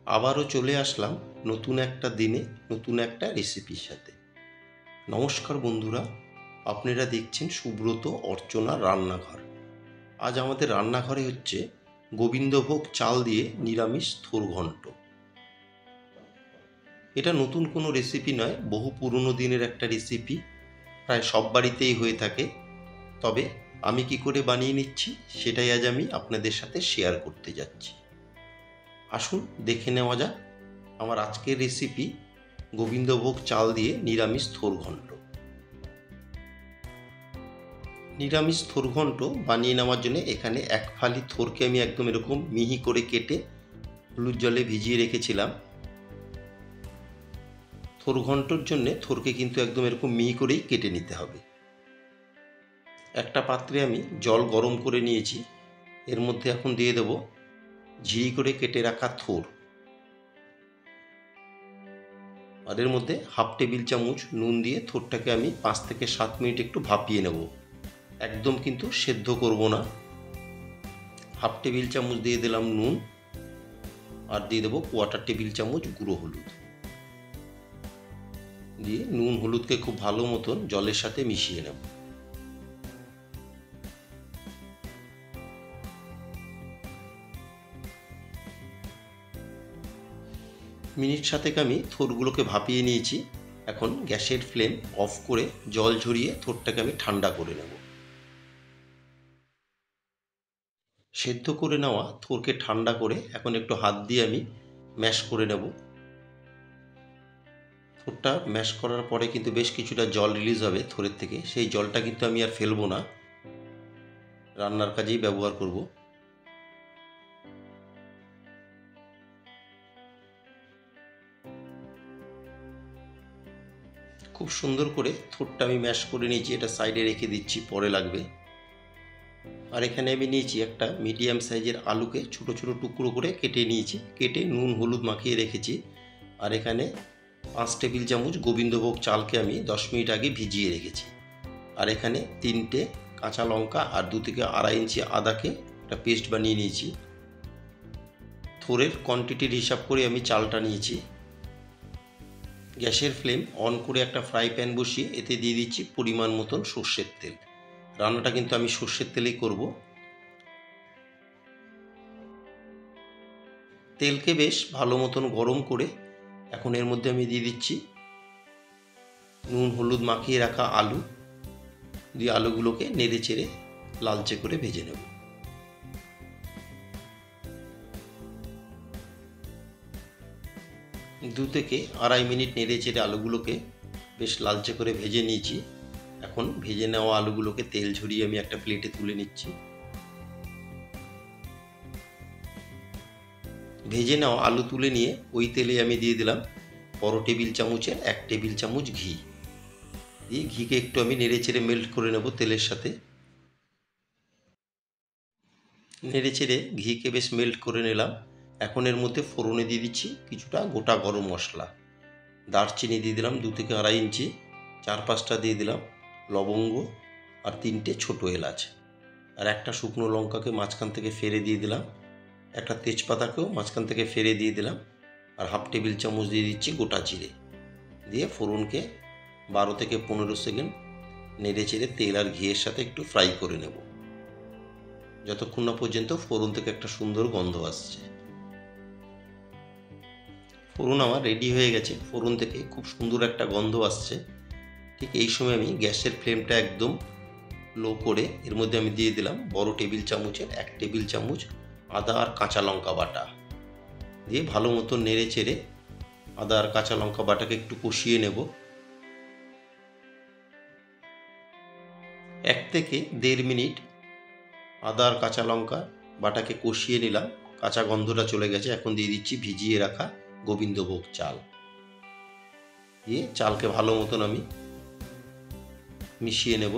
আবারও চলে আসলাম নতুন একটা দিনে নতুন একটা রেসিপির সাথে। নমস্কার বন্ধুরা, আপনারা দেখছেন সুব্রত অর্চনা রান্নাঘর। আজ আমাদের রান্নাঘরে হচ্ছে গোবিন্দভোগ চাল দিয়ে নিরামিষ থোর ঘন্ট। এটা নতুন কোনো রেসিপি নয়, বহু পুরনো দিনের একটা রেসিপি, প্রায় সব বাড়িতেই হয়ে থাকে। তবে আমি কি করে বানিয়ে নিচ্ছি সেটাই আজ আমি আপনাদের সাথে শেয়ার করতে যাচ্ছি। আসুন দেখে নেওয়া যাক আমার আজকের রেসিপি গোবিন্দভোগ চাল দিয়ে নিরামিষ থোর ঘন্ট। নিরামিষ থোর ঘন্ট বানিয়ে নেওয়ার জন্য এখানে এক ফালি থোরকে আমি একদম এরকম মিহি করে কেটে হলুদ জলে ভিজিয়ে রেখেছিলাম। থোর ঘন্টর জন্য থোরকে কিন্তু একদম এরকম মিহি করেই কেটে নিতে হবে। একটা পাত্রে আমি জল গরম করে নিয়েছি, এর মধ্যে এখন দিয়ে দেব ঝিরি করে কেটে রাখা থোর, আর এর মধ্যে হাফ টেবিল চামচ নুন দিয়ে থোরটাকে আমি 5 থেকে 7 মিনিট একটু ভাপিয়ে নেব। একদম কিন্তু সেদ্ধ করব না। হাফ টেবিল চামচ দিয়ে দিলাম নুন, আর দিয়ে দেবো 1/4 টেবিল চামচ গুঁড়ো হলুদ। দিয়ে নুন হলুদকে খুব ভালো মতন জলের সাথে মিশিয়ে নেব। মিনিট 7 আমি থোরগুলোকে ভাপিয়ে নিয়েছি। এখন গ্যাসের ফ্লেম অফ করে জল ঝরিয়ে থোরটাকে আমি ঠান্ডা করে নেব। সেদ্ধ করে নেওয়া থোরকে ঠান্ডা করে এখন একটু হাত দিয়ে আমি ম্যাশ করে নেব। থোরটা ম্যাশ করার পরে কিন্তু বেশ কিছুটা জল রিলিজ হবে থোরের থেকে, সেই জলটা কিন্তু আমি আর ফেলবো না, রান্নার কাজেই ব্যবহার করব। খুব সুন্দর করে থোরটা আমি ম্যাশ করে নিয়েছি, এটা সাইডে রেখে দিচ্ছি, পরে লাগবে। আর এখানে আমি নিয়েছি একটা মিডিয়াম সাইজের আলুকে ছোট ছোট টুকরো করে কেটে নিয়েছি, কেটে নুন হলুদ মাখিয়ে রেখেছি। আর এখানে 5 টেবিল চামচ গোবিন্দভোগ চালকে আমি 10 মিনিট আগে ভিজিয়ে রেখেছি। আর এখানে 3টে কাঁচা লঙ্কা আর 2 থেকে আড়াই ইঞ্চি আদাকে একটা পেস্ট বানিয়ে নিয়েছি। থোরের কোয়ান্টিটির হিসাব করে আমি চালটা নিয়েছি। গ্যাসের ফ্লেম অন করে একটা ফ্রাই প্যান বসিয়ে এতে দিয়ে দিচ্ছি পরিমাণ মতন সর্ষের তেল। রান্নাটা কিন্তু আমি সর্ষের তেলেই করব। তেলকে বেশ ভালো মতন গরম করে এখন এর মধ্যে আমি দিয়ে দিচ্ছি নুন হলুদ মাখিয়ে রাখা আলু। দিয়ে আলুগুলোকে নেড়ে চেড়ে লালচে করে ভেজে নেব। দু থেকে আড়াই মিনিট নেড়ে চেড়ে আলুগুলোকে বেশ লালচে করে ভেজে নিয়েছি। এখন ভেজে নেওয়া আলুগুলোকে তেল ঝরিয়ে আমি একটা প্লেটে তুলে নিচ্ছি। ভেজে নেওয়া আলু তুলে নিয়ে ওই তেলে আমি দিয়ে দিলাম বড় টেবিল চামচের 1 টেবিল চামচ ঘি। দিয়ে ঘিকে একটু আমি নেড়ে চেড়ে মেল্ট করে নেব তেলের সাথে। নেড়ে চেড়ে ঘিকে বেশ মেল্ট করে নিলাম। এখন এর মধ্যে ফোড়নে দিয়ে দিচ্ছি কিছুটা গোটা গরম মশলা। দারচিনি দিয়ে দিলাম 2 থেকে আড়াই ইঞ্চি, 4-5টা দিয়ে দিলাম লবঙ্গ, আর 3টে ছোটো এলাচ, আর একটা শুকনো লঙ্কাকে মাঝখান থেকে ফেরে দিয়ে দিলাম, একটা তেজপাতাকেও মাঝখান থেকে ফেরে দিয়ে দিলাম, আর হাফ টেবিল চামচ দিয়ে দিচ্ছি গোটা জিরে। দিয়ে ফোড়নকে 12 থেকে 15 সেকেন্ড নেড়ে চেড়ে তেল আর ঘিয়ের সাথে একটু ফ্রাই করে নেব, যতক্ষণ না পর্যন্ত ফোড়ন থেকে একটা সুন্দর গন্ধ আসছে। ফোড়ন আমার রেডি হয়ে গেছে, ফোড়ন থেকে খুব সুন্দর একটা গন্ধ আসছে। ঠিক এই সময় আমি গ্যাসের ফ্লেমটা একদম লো করে এর মধ্যে আমি দিয়ে দিলাম বড় টেবিল চামচের 1 টেবিল চামচ আদা আর কাঁচা লঙ্কা বাটা। দিয়ে ভালো মতো নেড়ে চেড়ে আদা আর কাঁচা লঙ্কা বাটাকে একটু কষিয়ে নেব। 1 থেকে 1.5 মিনিট আদা আর কাঁচা লঙ্কা বাটাকে কষিয়ে নিলাম, কাঁচা গন্ধটা চলে গেছে। এখন দিয়ে দিচ্ছি ভিজিয়ে রাখা গোবিন্দভোগ চাল। দিয়ে চালকে ভালো মতন আমি মিশিয়ে নেব।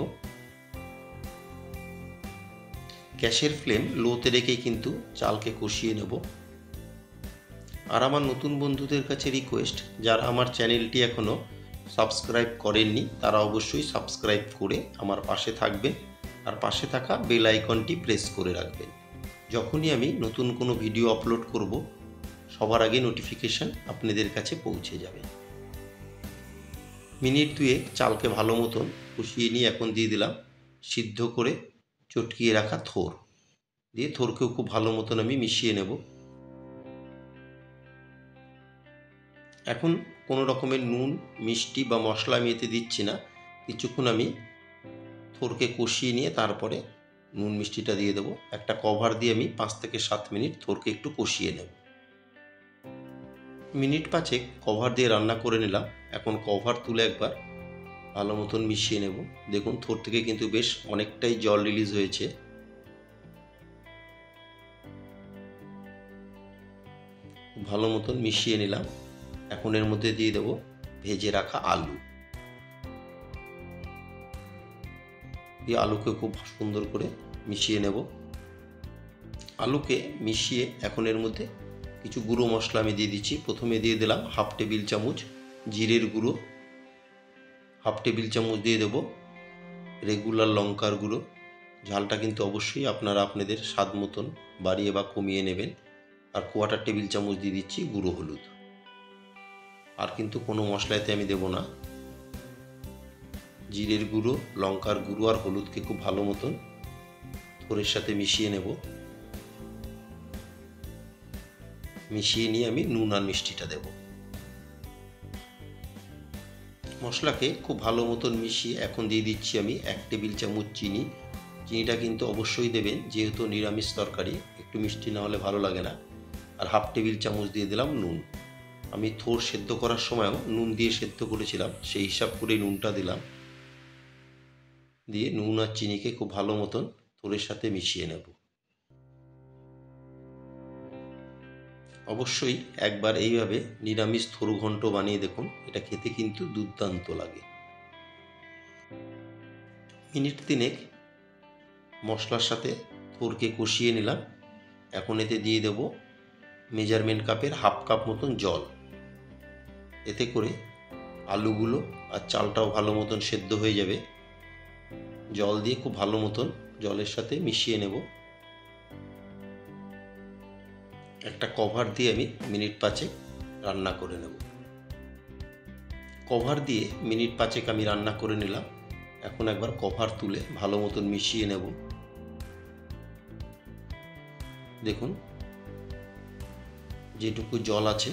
গ্যাসের ফ্লেম লোতে রেখেই কিন্তু চালকে কষিয়ে নেব। আর আমার নতুন বন্ধুদের কাছে রিকোয়েস্ট, যারা আমার চ্যানেলটি এখনও সাবস্ক্রাইব করেননি তারা অবশ্যই সাবস্ক্রাইব করে আমার পাশে থাকবেন, আর পাশে থাকা বেল আইকনটি প্রেস করে রাখবেন। যখনই আমি নতুন কোনো ভিডিও আপলোড করব সবার আগে নোটিফিকেশান আপনাদের কাছে পৌঁছে যাবে। মিনিট 2 চালকে ভালো মতন কষিয়ে নিয়ে এখন দিয়ে দিলাম সিদ্ধ করে চটকিয়ে রাখা থোর, দিয়ে থোরকেও খুব ভালো মতন আমি মিশিয়ে নেব। এখন কোনো রকমের নুন, মিষ্টি বা মশলা আমি এতে দিচ্ছি না। কিছুক্ষণ আমি থোরকে কষিয়ে নিয়ে তারপরে নুন মিষ্টিটা দিয়ে দেবো। একটা কভার দিয়ে আমি 5 থেকে 7 মিনিট থোরকে একটু কষিয়ে নেব। মিনিট 5 কভার দিয়ে রান্না করে নিলাম। এখন কভার তুলে একবার ভালো মতন মিশিয়ে নেব। দেখুন থোর থেকে কিন্তু বেশ অনেকটাই জল রিলিজ হয়েছে। ভালো মতন মিশিয়ে নিলাম। এখন এর মধ্যে দিয়ে দেব ভেজে রাখা আলু। দিয়ে আলুকে খুব সুন্দর করে মিশিয়ে নেব। আলুকে মিশিয়ে এখন এর মধ্যে কিছু গুঁড়ো মশলা আমি দিয়ে দিচ্ছি। প্রথমে দিয়ে দিলাম 1/2 টেবিল চামচ জিরের গুঁড়ো, 1/2 টেবিল চামচ দিয়ে দেব রেগুলার লঙ্কার গুঁড়ো। ঝালটা কিন্তু অবশ্যই আপনারা আপনাদের স্বাদ মতন বাড়িয়ে বা কমিয়ে নেবেন। আর 1/4 টেবিল চামচ দিয়ে দিচ্ছি গুঁড়ো হলুদ। আর কিন্তু কোনো মশলাতে আমি দেব না। জিরের গুঁড়ো, লঙ্কার গুঁড়ো আর হলুদকে খুব ভালো মতন থোরের সাথে মিশিয়ে নেব। মিশিয়ে নিয়ে আমি নুন আর মিষ্টিটা দেব। মশলাকে খুব ভালো মতন মিশিয়ে এখন দিয়ে দিচ্ছি আমি 1 টেবিল চামচ চিনি। চিনিটা কিন্তু অবশ্যই দেবেন, যেহেতু নিরামিষ তরকারি একটু মিষ্টি না হলে ভালো লাগে না। আর 1/2 টেবিল চামচ দিয়ে দিলাম নুন। আমি থোর সেদ্ধ করার সময়ও নুন দিয়ে সেদ্ধ করেছিলাম, সেই হিসাব করে নুনটা দিলাম। দিয়ে নুন আর চিনিকে খুব ভালো মতন থোরের সাথে মিশিয়ে নেব। অবশ্যই একবার এইভাবে নিরামিষ থোর ঘন্ট বানিয়ে দেখুন, এটা খেতে কিন্তু দুর্দান্ত লাগে। মিনিট 3 মশলার সাথে থোরকে কষিয়ে নিলাম। এখন এতে দিয়ে দেব মেজারমেন্ট কাপের 1/2 কাপ মতন জল। এতে করে আলুগুলো আর চালটাও ভালো মতন সেদ্ধ হয়ে যাবে। জল দিয়ে খুব ভালো মতন জলের সাথে মিশিয়ে নেব। একটা কভার দিয়ে আমি মিনিট 5 রান্না করে নেব। কভার দিয়ে মিনিট 5 আমি রান্না করে নিলাম। এখন একবার কভার তুলে ভালো মতন মিশিয়ে নেব। দেখুন যেটুকু জল আছে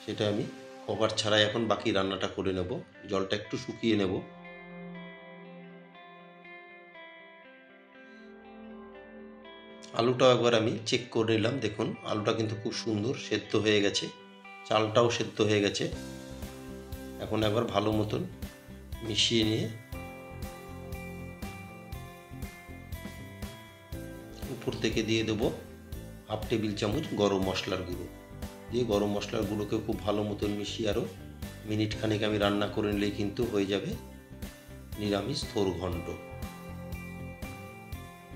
সেটা আমি কভার ছাড়াই এখন বাকি রান্নাটা করে নেব। জলটা একটু শুকিয়ে নেব। আলুটাও একবার আমি চেক করে নিলাম। দেখুন আলুটা কিন্তু খুব সুন্দর সেদ্ধ হয়ে গেছে, চালটাও সেদ্ধ হয়ে গেছে। এখন একবার ভালো মতন মিশিয়ে নিয়ে উপর থেকে দিয়ে দেবো 1/2 টেবিল চামচ গরম মশলার গুঁড়ো। দিয়ে গরম মশলার গুঁড়োকে খুব ভালো মতন মিশিয়ে আরও মিনিট খানেক আমি রান্না করে নিলেই কিন্তু হয়ে যাবে নিরামিষ থোর ঘন্ট।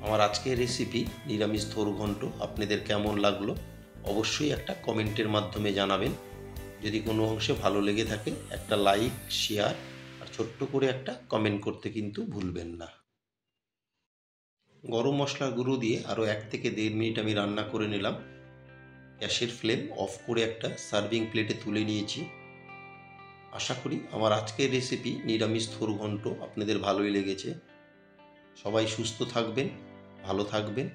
আমার আজকের রেসিপি নিরামিষ থোর ঘন্ট আপনাদের কেমন লাগলো অবশ্যই একটা কমেন্টের মাধ্যমে জানাবেন। যদি কোনো অংশে ভালো লেগে থাকে একটা লাইক, শেয়ার আর ছোট্ট করে একটা কমেন্ট করতে কিন্তু ভুলবেন না। গরম মশলার গুঁড়ো দিয়ে আরও 1 থেকে 1.5 মিনিট আমি রান্না করে নিলাম। গ্যাসের ফ্লেম অফ করে একটা সার্ভিং প্লেটে তুলে নিয়েছি। আশা করি আমার আজকের রেসিপি নিরামিষ থোর ঘন্ট আপনাদের ভালোই লেগেছে। সবাই সুস্থ থাকবেন, ভালো থাকবেন।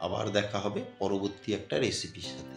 আবার দেখা হবে পরবর্তী একটা রেসিপির সাথে।